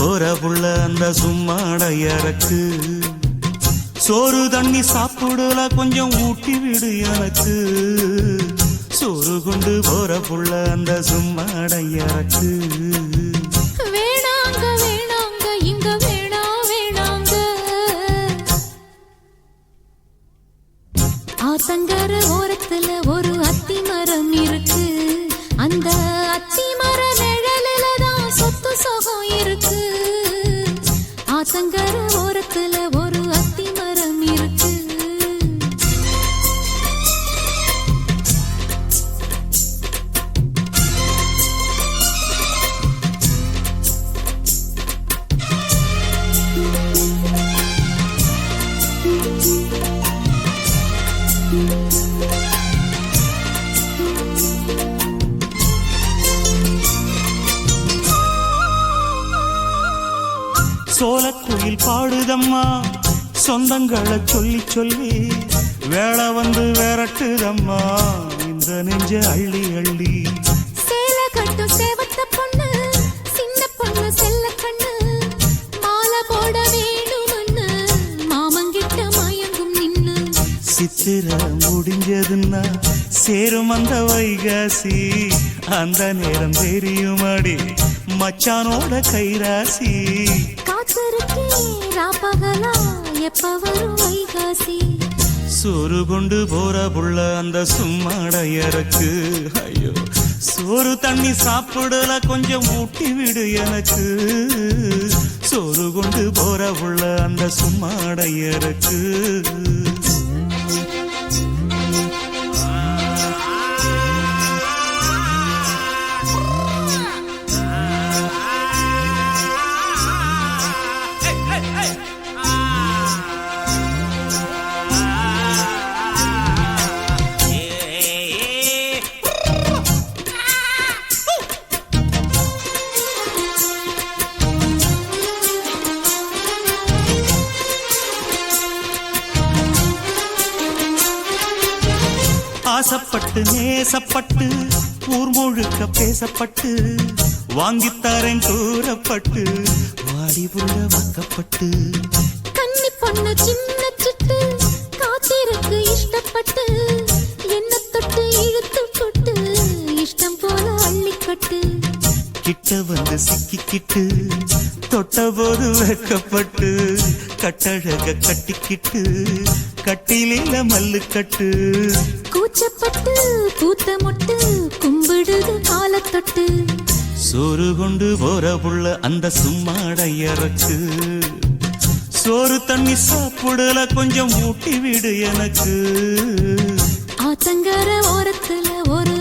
போற புள்ள அந்த சும்மாடையறக்கு சோறு தண்ணி சாப்பிடல கொஞ்சம் ஊட்டி விடு எனக்கு சோறு கொண்டு போற புள்ள அந்த சும்மாடையறக்கு வேணாங்க வேணாங்க இங்க வேணா வேணாங்க ஆத்தங்கர ஓரத்துல ஒரு அத்தி மரம் இருக்கு அந்த அத்தி மர நிழலில தான் சொத்து சுகம் இருக்கு ஆத்தங்கர ஓரத்துல ஒரு அத்தி மரம் இருக்கு சோலக்குயில் பாடுதம்மா சொந்தங்களை சொல்லி சொல்லி வேளை வந்து விரட்டுதம்மா இந்த நெஞ்ச அள்ளி அள்ளி சேல கட்டும் சேவத்த பொண்ணு சின்ன பொண்ணு செல்ல கண்ணு மாலை போட வேணும்னு மாமங்கிட்ட மயங்கும் நின்னு சித்திர முடிஞ்சதுன்னா சேரும் அந்த வைகாசி அந்த நேரம் தெரியுமாடி மச்சானோட கைராசி காத்திருக்கே ராப்பகலா எப்ப வரும் வைகாசி சோறு கொண்டு போற புள்ள அந்த சும்மாடையறக்கு ஐயோ சோறு தண்ணி சாப்பிடல கொஞ்சம் ஊட்டி விடு எனக்கு சோறு கொண்டு போற புள்ள அந்த சும்மாடையறக்கு ஆசப்பட்டு நேசப்பட்டு ஊர் முழுக்க பேசப்பட்டு வாங்கித்தாரன் கூறப்பட்டு வாடி புள்ள வாக்கப்பட்டு கன்னி பொண்ணு சின்ன சிட்டு காத்திருக்கு இஷ்டப்பட்டு என்ன தொட்டு இழுத்து கொட்டு இஷ்டம் போல அள்ளிக்கட்டு கிட்ட வந்து சிக்கிக்கிட்டு தொட்ட போது வெக்கப்பட்டு கட்டழக கட்டிக்கிட்டு கட்டிலில மல்லு கட்டு கூச்சப்பட்டு பூத்த மொட்டு கும்பிடுது காலத்தொட்டு சோறு கொண்டு போற புள்ள அந்த சும்மாடையறக்கு சோறு தண்ணி சாப்பிடல கொஞ்சம் ஊட்டி விடு எனக்கு ஆத்தங்கர ஓரத்துல ஒரு